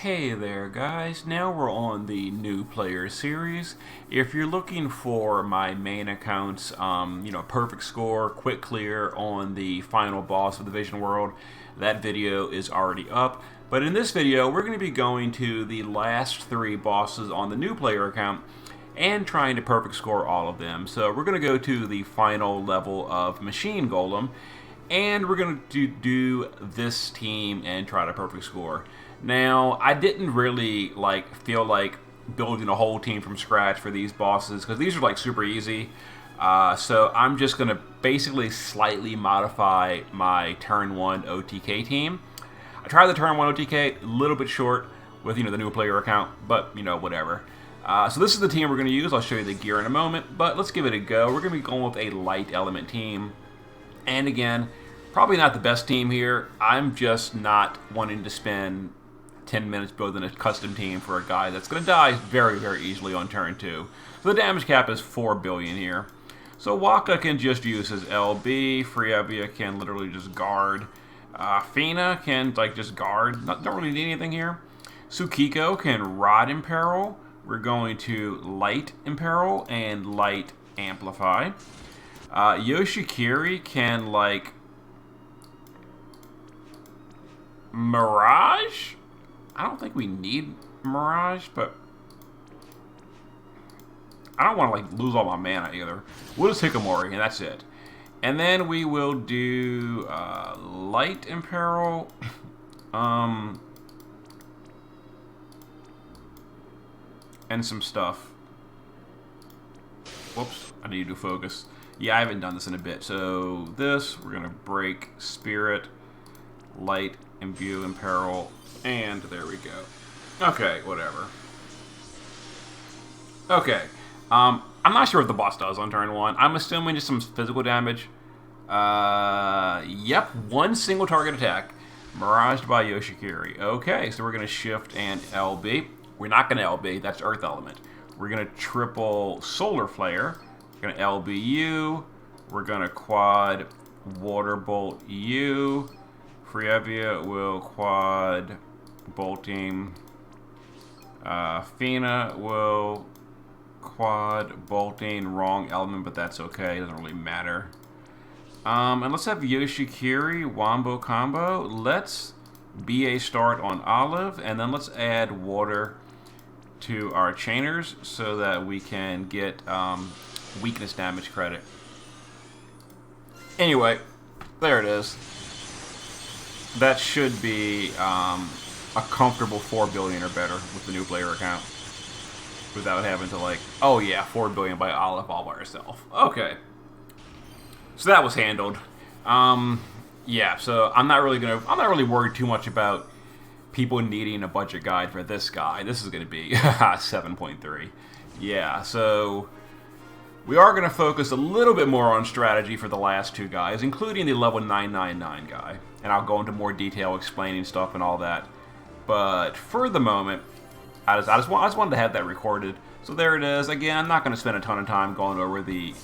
Hey there guys, now we're on the new player series. If you're looking for my main account's perfect score, quick clear on the final boss of the Vision World, that video is already up. But in this video, we're going to be going to the last three bosses on the new player account and trying to perfect score all of them. So we're going to go to the final level of Machine Golem, and we're going to do this team and try to perfect score. Now, I didn't really feel like building a whole team from scratch for these bosses because these are super easy. So I'm just going to basically slightly modify my turn 1 OTK team. I tried the turn 1 OTK, a little bit short with the new player account, but whatever. So this is the team we're going to use. I'll show you the gear in a moment, but let's give it a go. We're going to be going with a light element team. And again, probably not the best team here. I'm just not wanting to spend 10 minutes building a custom team for a guy that's going to die very, very easily on turn 2. So the damage cap is 4 billion here. So Waka can just use his LB. Friabia can literally just guard. Fina can just guard. Don't really need anything here. Tsukiko can Rod Imperil. We're going to Light Imperil and Light Amplify. Yoshikiri can Mirage? I don't think we need Mirage, but I don't want to lose all my mana either. We'll just Hikomori, and that's it. And then we will do Light Imperil. And some stuff. Whoops, I need to focus. Yeah, I haven't done this in a bit. So this, we're going to break Spirit, Light, Imbue, Imperil, and there we go. Okay, whatever. Okay, I'm not sure what the boss does on turn 1. I'm assuming just some physical damage. Yep, one single target attack. Miraged by Yoshikiri. Okay, so we're going to shift and LB. We're not going to LB, that's Earth Element. We're going to triple Solar Flare. We're going to LB you. We're going to quad Water Bolt you. Friabia will quad bolting. Fina will quad bolting. Wrong element, but that's okay. It doesn't really matter. And let's have Yoshikiri Wombo combo. Let's BA start on Olive, and then let's add water to our chainers so that we can get weakness damage credit. Anyway, there it is. That should be a comfortable 4 billion or better with the new player account without having to oh yeah, 4 billion by Olive all by herself. Okay. So that was handled. Yeah, so I'm not really worried too much about people needing a budget guide for this guy. This is going to be 7.3. Yeah, so we are going to focus a little bit more on strategy for the last two guys, including the level 999 guy. And I'll go into more detail explaining stuff and all that. But for the moment, I just wanted to have that recorded. So there it is. Again, I'm not going to spend a ton of time going over the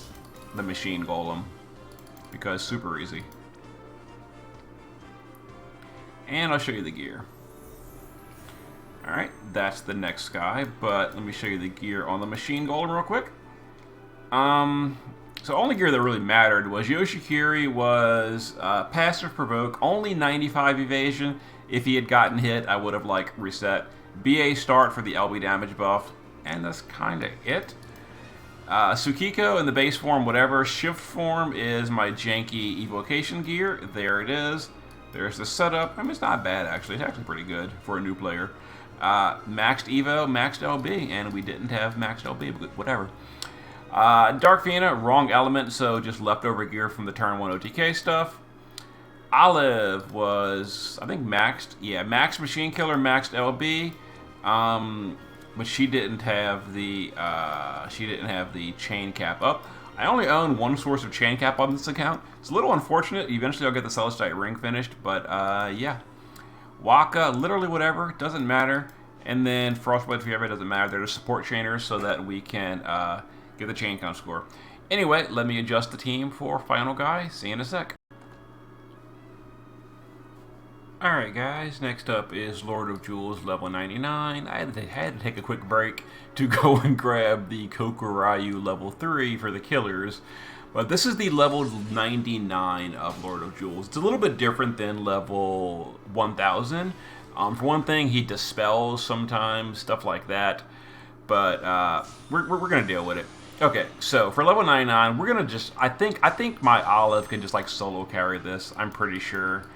Machine Golem, because super easy. And I'll show you the gear. Alright, that's the next guy, but let me show you the gear on the Machine Golem real quick. So only gear that really mattered was Yoshikiri was passive provoke, only 95 evasion. If he had gotten hit, I would have reset. BA start for the LB damage buff, and that's kind of it. Tsukiko in the base form, whatever. Shift form is my janky evocation gear. There it is. There's the setup. I mean, it's not bad actually. It's actually pretty good for a new player. Maxed Evo, maxed LB, and we didn't have maxed LB, but whatever. Dark Fina, wrong element, so just leftover gear from the turn 1 OTK stuff. Olive was, I think, maxed. Yeah, maxed Machine Killer, maxed LB, but she didn't have the chain cap up. I only own one source of chain cap on this account. It's a little unfortunate. Eventually, I'll get the Celestite ring finished, but yeah. Waka, literally whatever, doesn't matter. And then Frostblade Fever doesn't matter. They're just support chainers so that we can get the chain count score. Anyway, let me adjust the team for final guy. See you in a sec. Alright guys, next up is Lord of Jewels level 99. I had to take a quick break to go and grab the Kokuryu level 3 for the killers. But this is the level 99 of Lord of Jewels. It's a little bit different than level 1000. For one thing, he dispels sometimes, stuff like that. But we're going to deal with it. Okay, so for level 99, we're going to just... I think my Olive can just like solo carry this, I'm pretty sure.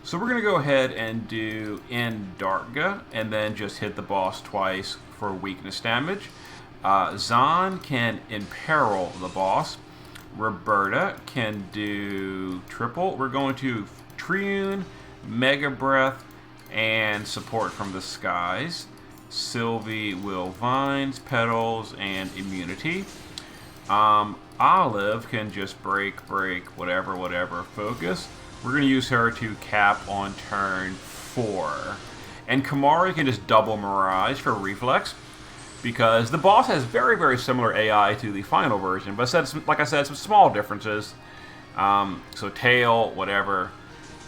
So we're going to go ahead and do Indarga, and then just hit the boss twice for weakness damage. Zahn can imperil the boss. Roberta can do triple. We're going to Triune, Mega Breath, and support from the skies. Sylvie will Vines, Petals, and Immunity. Olive can just break, whatever, focus. We're going to use her to cap on turn 4. And Kamari can just double Mirage for reflex, because the boss has very similar AI to the final version, but like I said, some small differences. So tail, whatever.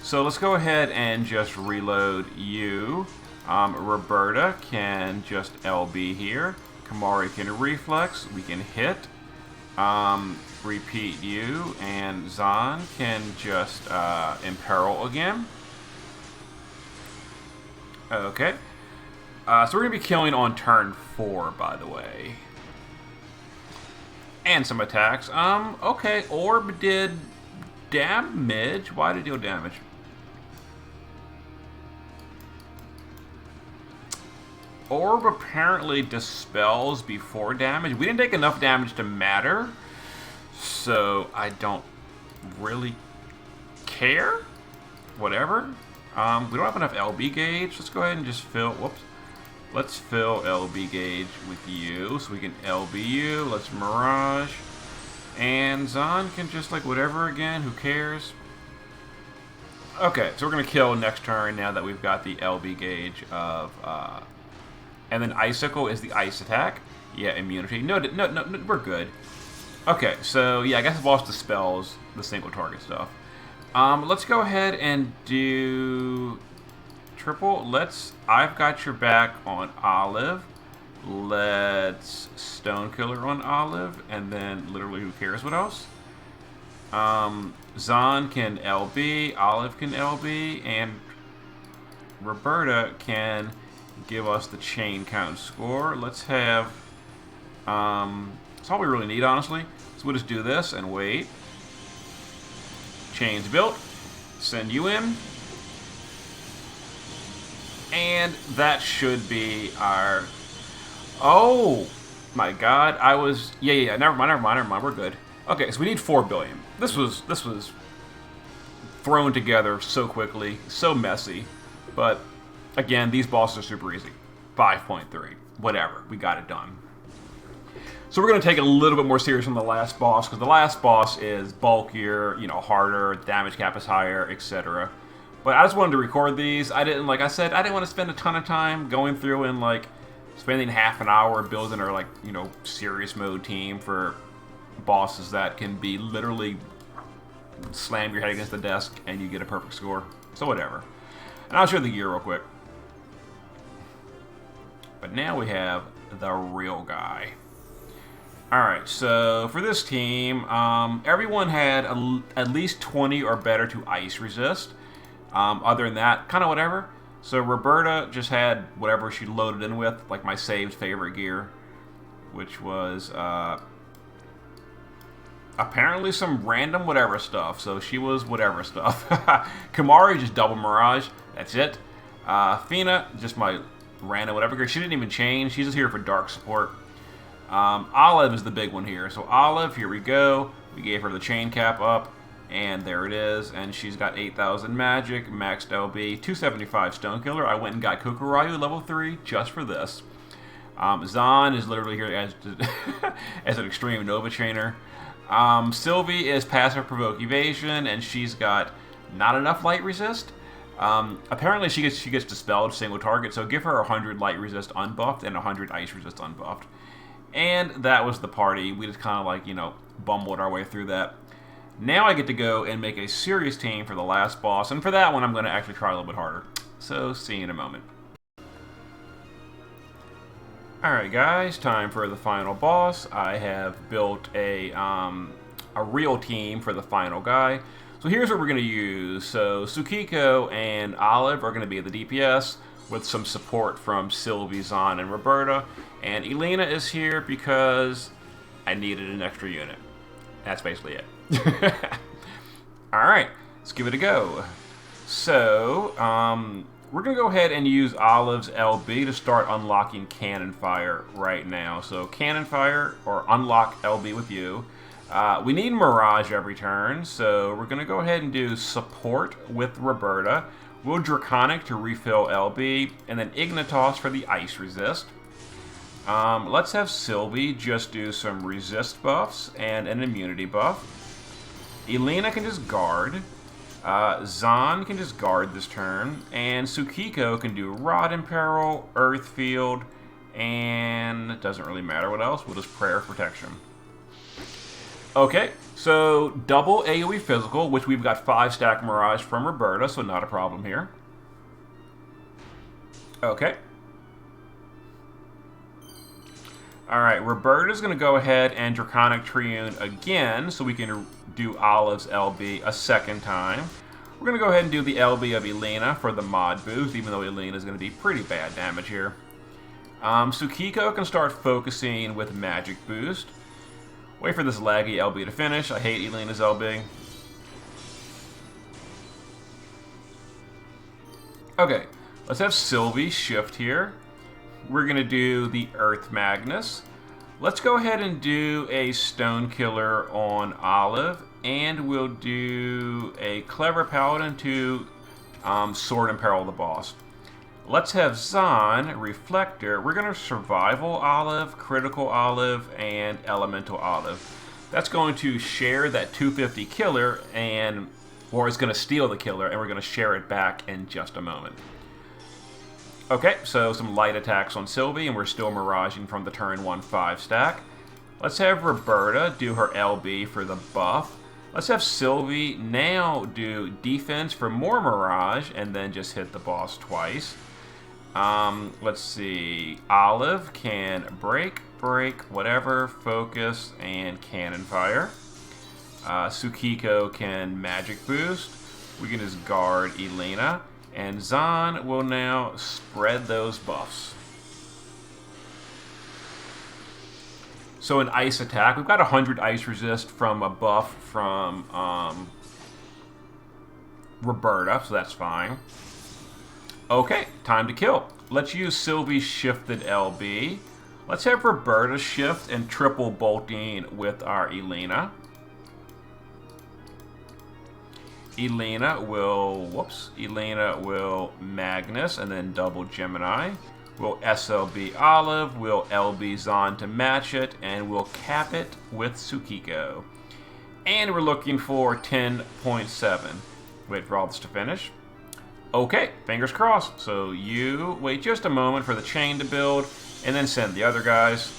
So let's go ahead and just reload you. Roberta can just LB here. Kamari can reflex. We can hit. Repeat you, and Zahn can just imperil again. Okay. So we're going to be killing on turn 4, by the way. And some attacks. Okay, Orb did damage. Why did it deal damage? Orb apparently dispels before damage. We didn't take enough damage to matter, so I don't really care. Whatever. We don't have enough LB gauge. Let's go ahead and just fill... Whoops. Let's fill LB gauge with you, so we can LB you. Let's Mirage. And Zahn can just, like, whatever again. Who cares? Okay, so we're going to kill next turn now that we've got the LB gauge of... and then Icicle is the ice attack. Yeah, immunity. No, we're good. Okay, so yeah, I guess the boss dispels the single target stuff. Let's go ahead and do triple. I've got your back on Olive. Let's Stone Killer on Olive, and then literally who cares what else? Zahn can LB, Olive can LB, and Roberta can give us the chain count score. Let's have... that's all we really need, honestly. So we'll just do this and wait. Chains built. Send you in. And that should be our... Oh! My god, I was... Yeah, never mind, we're good. Okay, so we need 4 billion. This was thrown together so quickly, so messy. But, again, these bosses are super easy. 5.3. Whatever, we got it done. So we're going to take it a little bit more serious on the last boss, because the last boss is bulkier, you know, harder, damage cap is higher, etc. But I just wanted to record these. I didn't, like I said, I didn't want to spend a ton of time going through and, like, spending half an hour building our, like, you know, serious mode team for bosses that can be literally slam your head against the desk and you get a perfect score. So whatever. And I'll show the gear real quick. But now we have the real guy. Alright, so for this team, everyone had at least 20 or better to ice resist. Other than that, kind of whatever. So Roberta just had whatever she loaded in with, like my saved favorite gear, which was apparently some random whatever stuff. So she was whatever stuff. Kamari just double Mirage. That's it. Fina, just my random whatever gear. She didn't even change. She's just here for dark support. Olive is the big one here. So Olive, here we go. We gave her the chain cap up. And there it is, and she's got 8,000 magic, maxed LB, 275 Stone Killer. I went and got Kokuryu level 3 just for this. Zahn is literally here as, as an extreme Nova Chainer. Sylvie is passive provoke evasion, and she's got not enough light resist. Apparently she gets dispelled single target, so give her 100 light resist unbuffed and 100 ice resist unbuffed. And that was the party. We just kind of like, you know, bumbled our way through that. Now I get to go and make a serious team for the last boss, and for that one I'm going to actually try a little bit harder. So, see you in a moment. Alright guys, time for the final boss. I have built a real team for the final guy. So here's what we're going to use. So Tsukiko and Olive are going to be the DPS with some support from Sylvie, Zahn, and Roberta. And Elena is here because I needed an extra unit. That's basically it. Alright, let's give it a go. So, we're going to go ahead and use Olive's LB to start unlocking Cannon Fire right now. So Cannon Fire, or unlock LB with you. We need Mirage every turn, so we're going to go ahead and do Support with Roberta. We'll Draconic to refill LB, and then Ignitos for the Ice Resist. Let's have Sylvie just do some Resist buffs and an Immunity buff. Elena can just guard. Zahn can just guard this turn, and Tsukiko can do Rod Imperil, Earth Field, and it doesn't really matter what else. We'll just Prayer of Protection. Okay, so double AoE physical, which we've got 5-stack Mirage from Roberta, so not a problem here. Okay. Alright, Roberta's going to go ahead and Draconic Triune again, so we can do Olive's LB a second time. We're going to go ahead and do the LB of Elena for the mod boost, even though Elena is going to be pretty bad damage here. Tsukiko can start focusing with Magic Boost. Wait for this laggy LB to finish. I hate Elena's LB. Okay, let's have Sylvie shift here. We're going to do the Earth Magnus. Let's go ahead and do a Stone Killer on Olive, and we'll do a Clever Paladin to Sword Imperil the boss. Let's have Zahn, Reflector. We're going to Survival Olive, Critical Olive, and Elemental Olive. That's going to share that 250 killer, or it's going to steal the killer, and we're going to share it back in just a moment. Okay, so some light attacks on Sylvie, and we're still Miraging from the turn 1 5-stack. Let's have Roberta do her LB for the buff. Let's have Sylvie now do defense for more Mirage, and then just hit the boss twice. Let's see. Olive can break, whatever, focus, and cannon fire. Tsukiko can magic boost. We can just guard Elena. And Zahn will now spread those buffs. So an ice attack. We've got 100 ice resist from a buff from Roberta, so that's fine. Okay, time to kill. Let's use Sylvie's shifted LB. Let's have Roberta shift and triple bolting with our Elena. Elena will Magnus and then double Gemini. We'll SLB Olive, we'll LB Zahn to match it, and we'll cap it with Tsukiko. And we're looking for 10.7. Wait for all this to finish. Okay, fingers crossed. So you wait just a moment for the chain to build, and then send the other guys.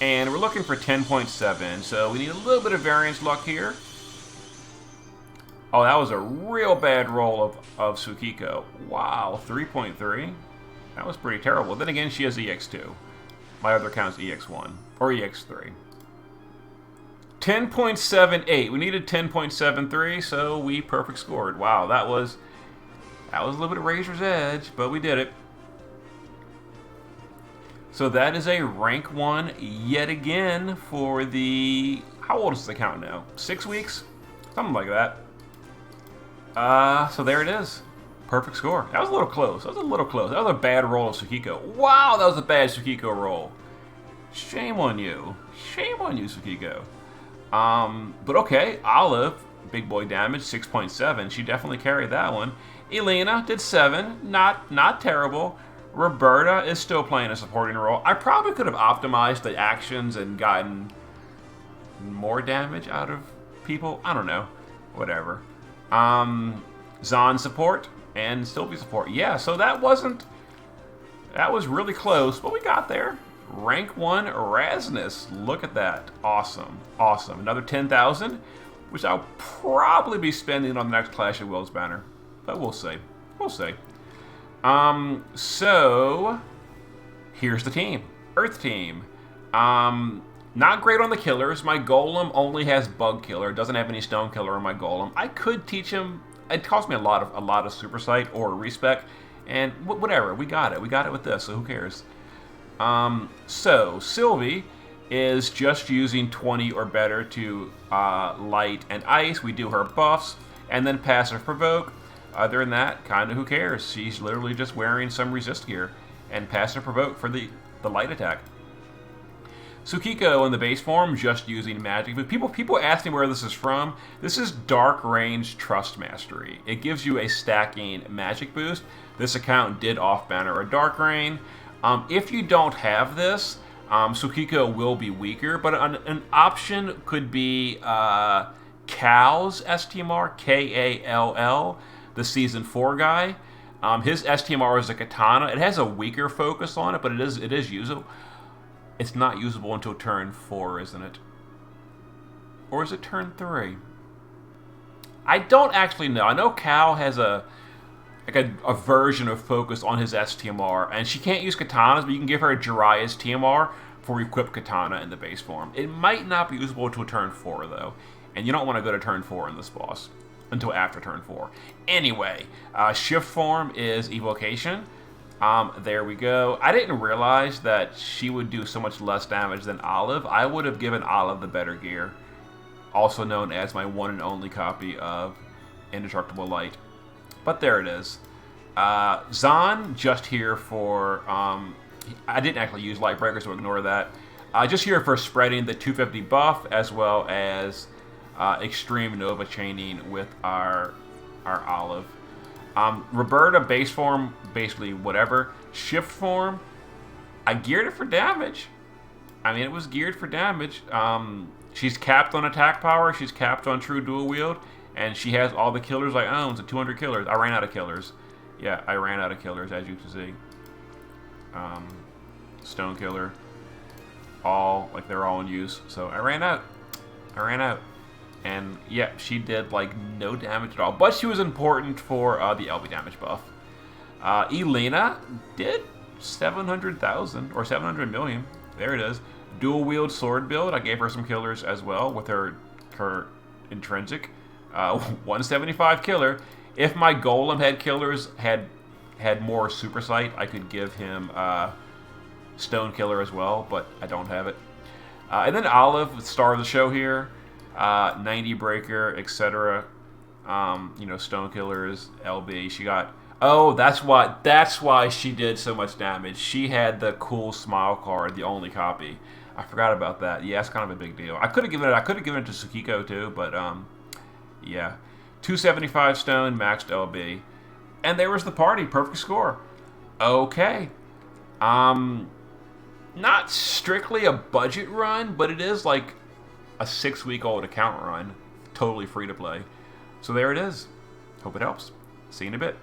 And we're looking for 10.7, so we need a little bit of variance luck here. Oh, that was a real bad roll of Tsukiko. Wow, 3.3. That was pretty terrible. Then again, she has EX2. My other account's EX1. Or EX3. 10.78. We needed 10.73, so we perfect scored. Wow, that was a little bit of razor's edge, but we did it. So that is a rank 1 yet again for the... How old is this account now? 6 weeks? Something like that. So there it is. Perfect score. That was a little close. That was a bad roll of Tsukiko. Wow, that was a bad Tsukiko roll. Shame on you. Shame on you, Tsukiko. But okay, Olive, big boy damage, 6.7. She definitely carried that one. Elena did 7. Not terrible. Roberta is still playing a supporting role. I probably could have optimized the actions and gotten more damage out of people. I don't know. Whatever. Zahn support and Sylvie support. Yeah, so that was really close, but we got there. Rank 1 Erasmus. Look at that. Awesome. Awesome. Another 10,000, which I'll probably be spending on the next Clash of Wills banner. But we'll see. We'll see. So, here's the team. Earth team. Not great on the killers. My Golem only has Bug Killer. It doesn't have any Stone Killer on my Golem. I could teach him. It cost me a lot of Super Sight or Respec. And whatever. We got it. We got it with this, so who cares? So, Sylvie is just using 20 or better to light and ice. We do her buffs, and then passive provoke. Other than that, kind of who cares? She's literally just wearing some resist gear and passive provoke for the light attack. Tsukiko in the base form, just using magic. But people ask me where this is from. This is Dark Range Trust Mastery. It gives you a stacking magic boost. This account did off-banner a Dark Rain. If you don't have this, Tsukiko will be weaker, but an option could be Cal's STMR, Kall, the Season 4 guy. His STMR is a katana. It has a weaker focus on it, but it is usable. It's not usable until turn 4, isn't it? Or is it turn 3? I don't actually know. I know Cal has a version of focus on his STMR, and she can't use katanas, but you can give her a Jiraiya's TMR for equip katana in the base form. It might not be usable until turn 4, though, and you don't want to go to turn 4 in this boss until after turn 4. Anyway, shift form is evocation. There we go. I didn't realize that she would do so much less damage than Olive. I would have given Olive the better gear, also known as my one and only copy of Indestructible Light. But there it is. Zahn, just here for... I didn't actually use Lightbreaker, so ignore that. Just here for spreading the 250 buff, as well as extreme Nova chaining with our Olive. Roberta, base form, basically whatever. Shift form, I geared it for damage. I mean, it was geared for damage. She's capped on attack power, she's capped on true dual wield, and she has all the killers I own, so 200 killers. I ran out of killers. Yeah, I ran out of killers, as you can see. Stone Killer, they're all in use, so I ran out. And yeah, she did like no damage at all, but she was important for the LB damage buff. Elena did 700,000 or 700 million. There it is. Dual wield sword build. I gave her some killers as well with her intrinsic 175 killer. If my Golem had killers, had more super sight, I could give him Stone Killer as well, but I don't have it. And then Olive, star of the show here. 90 breaker, etc. Stone Killers, LB. She got... Oh, that's why she did so much damage. She had the cool smile card, the only copy. I forgot about that. Yeah, it's kind of a big deal. I could have given it to Tsukiko too, but yeah. 275 stone, maxed LB. And there was the party, perfect score. Okay. Not strictly a budget run, but it is like a 6-week-old account run, totally free to play. So there it is. Hope it helps. See you in a bit.